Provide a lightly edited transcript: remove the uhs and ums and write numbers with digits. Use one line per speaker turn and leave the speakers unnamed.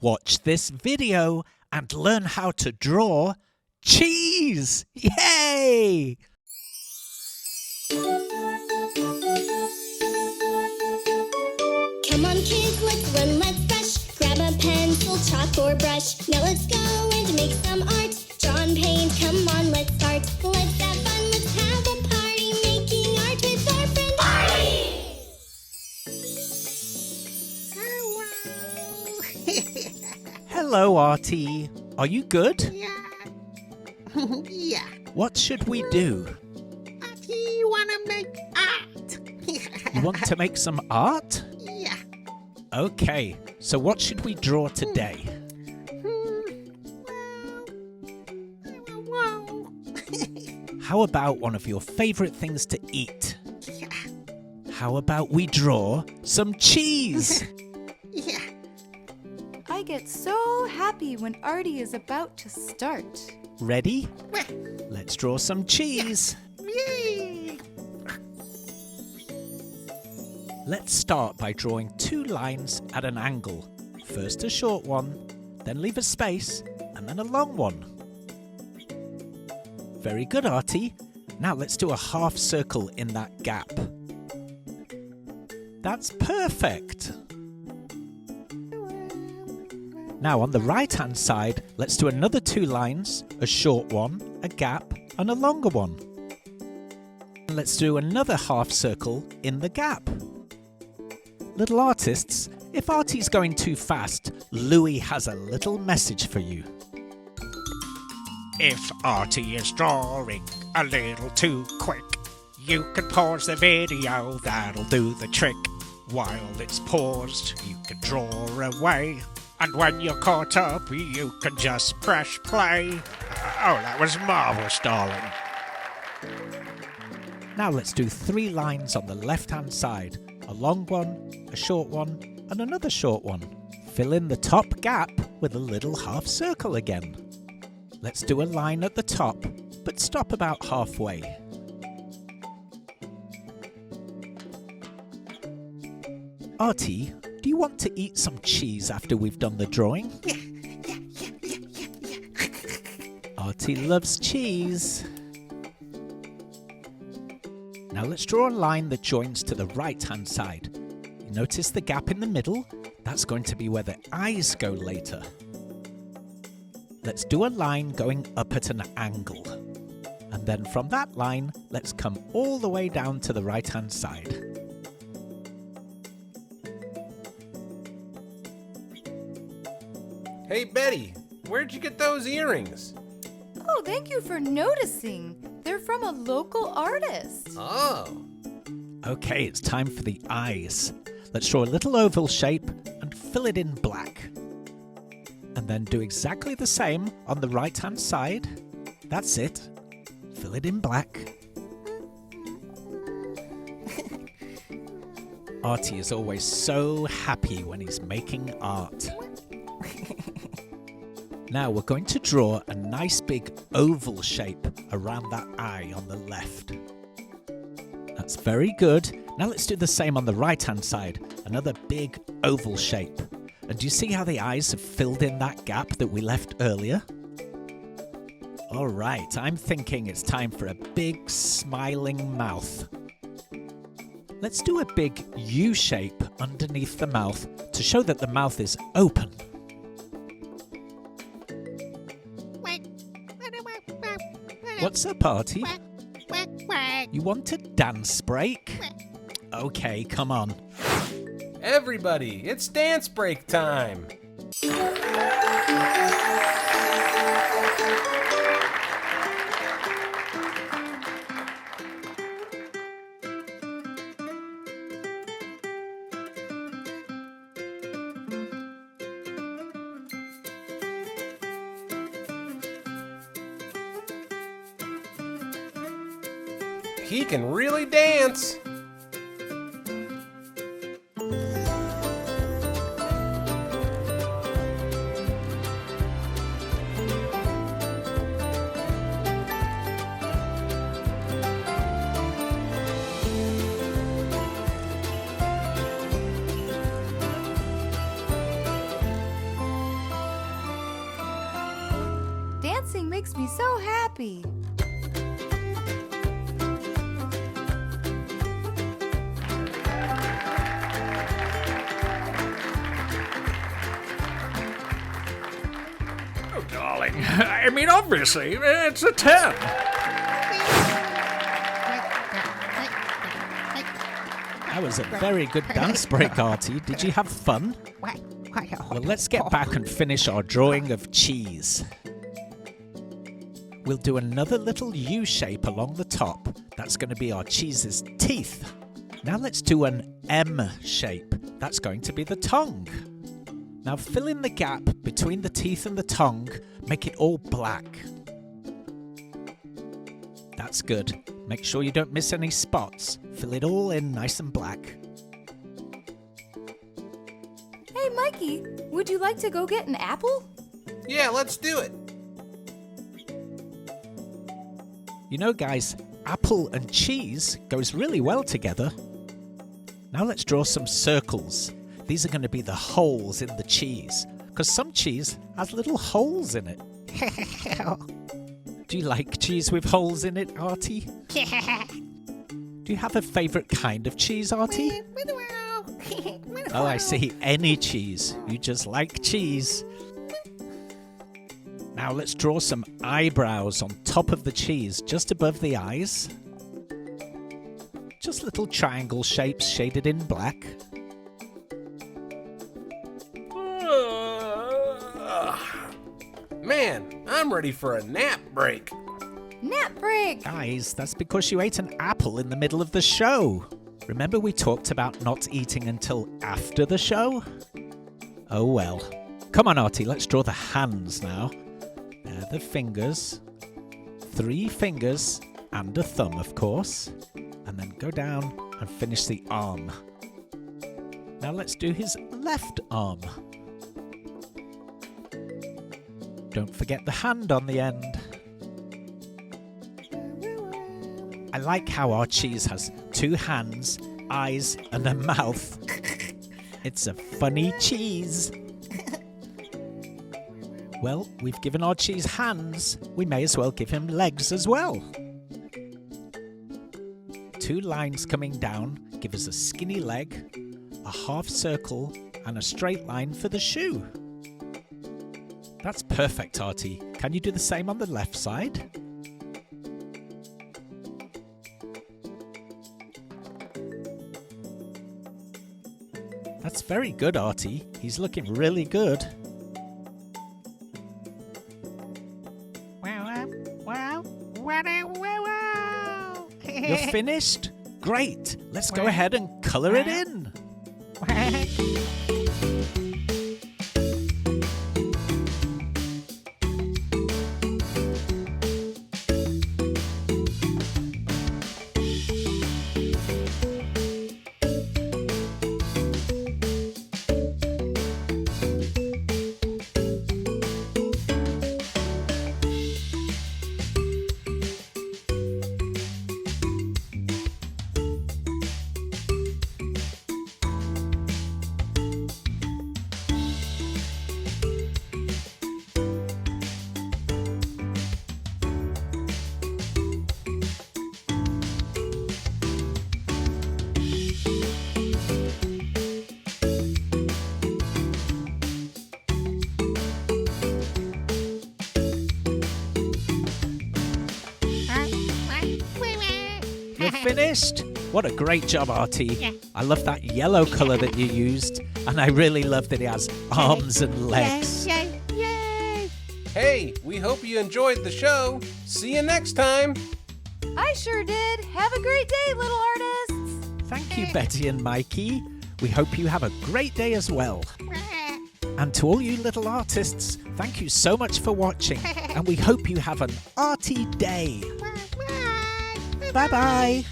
Watch this video and learn how to draw cheese! Yay!
Come on kids, let's run, let's rush. Grab a pencil, chalk or brush. Now let's go and make some art. Draw and paint, come on, let's start. Let's have fun, let's have a party. Making art with our friend Artie!
Hello, Artie. Are you good?
Yeah.
What should we do?
Artie, wanna make art?
You want to make some art?
Yeah.
Okay, so what should we draw today?
Whoa.
How about one of your favorite things to eat? How about we draw some cheese?
Yeah.
I get so happy when Artie is about to start.
Ready? Let's draw some cheese.
Yay.
Let's start by drawing 2 lines at an angle. First a short one, then leave a space, and then a long one. Very good, Artie. Now let's do a half circle in that gap. That's perfect. Now on the right-hand side, let's do another 2 lines, a short one, a gap, and a longer one. And let's do another half circle in the gap. Little artists, if Artie's going too fast, Louie has a little message for you.
If Artie is drawing a little too quick, you can pause the video, that'll do the trick. While it's paused, you can draw away. And when you're caught up, you can just press play. Oh, that was marvellous, darling.
Now let's do 3 lines on the left-hand side. A long one, a short one, and another short one. Fill in the top gap with a little half circle again. Let's do a line at the top, but stop about halfway. Artie, do you want to eat some cheese after we've done the drawing? Artie loves cheese. Now let's draw a line that joins to the right-hand side. You notice the gap in the middle? That's going to be where the eyes go later. Let's do a line going up at an angle. And then from that line, let's come all the way down to the right-hand side.
Hey Betty, where'd you get those earrings?
Oh, thank you for noticing. They're from a local artist.
Oh.
Okay, it's time for the eyes. Let's draw a little oval shape and fill it in black. And then do exactly the same on the right-hand side. That's it. Fill it in black. Artie is always so happy when he's making art. Now we're going to draw a nice big oval shape around that eye on the left. That's very good. Now let's do the same on the right-hand side. Another big oval shape. And do you see how the eyes have filled in that gap that we left earlier? All right, I'm thinking it's time for a big smiling mouth. Let's do a big U shape underneath the mouth to show that the mouth is open. What's up, Artie? You want a dance break? Okay, come on.
Everybody, it's dance break time. He can really dance.
makes me so happy.
Oh, darling. I mean, obviously, it's a 10.
That was a very good dance break, Artie. Did you have fun? Well, let's get back and finish our drawing of cheese. We'll do another little U shape along the top. That's going to be our cheese's teeth. Now let's do an M shape. That's going to be the tongue. Now fill in the gap between the teeth and the tongue. Make it all black. That's good. Make sure you don't miss any spots. Fill it all in nice and black.
Hey, Mikey, would you like to go get an apple?
Yeah, let's do it.
You know, guys, apple and cheese goes really well together. Now let's draw some circles. These are going to be the holes in the cheese, because some cheese has little holes in it. Do you like cheese with holes in it, Artie? Do you have a favourite kind of cheese, Artie? Oh, I see. Any cheese. You just like cheese. Now let's draw some eyebrows on top of the cheese, just above the eyes. Just little triangle shapes shaded in black.
Man, I'm ready for a nap break.
Nap break!
Guys, that's because you ate an apple in the middle of the show. Remember we talked about not eating until after the show? Oh well. Come on, Artie, let's draw the hands now. There are the fingers. 3 fingers and a thumb, of course. And then go down and finish the arm. Now let's do his left arm. Don't forget the hand on the end. I like how our cheese has 2 hands, eyes, and a mouth. It's a funny cheese. Well, we've given our cheese hands. We may as well give him legs as well. 2 lines coming down give us a skinny leg, a half circle, and a straight line for the shoe. That's perfect, Artie. Can you do the same on the left side? That's very good, Artie. He's looking really good. You're finished? Great. Let's go ahead and colour it in. You're finished? What a great job, Artie.
Yeah.
I love that yellow colour that you used, and I really love that he has arms and legs.
Yay!
Hey, we hope you enjoyed the show. See you next time.
I sure did. Have a great day, little artists.
Thank you, Betty and Mikey. We hope you have a great day as well. And to all you little artists, thank you so much for watching, and we hope you have an arty day. Bye-bye.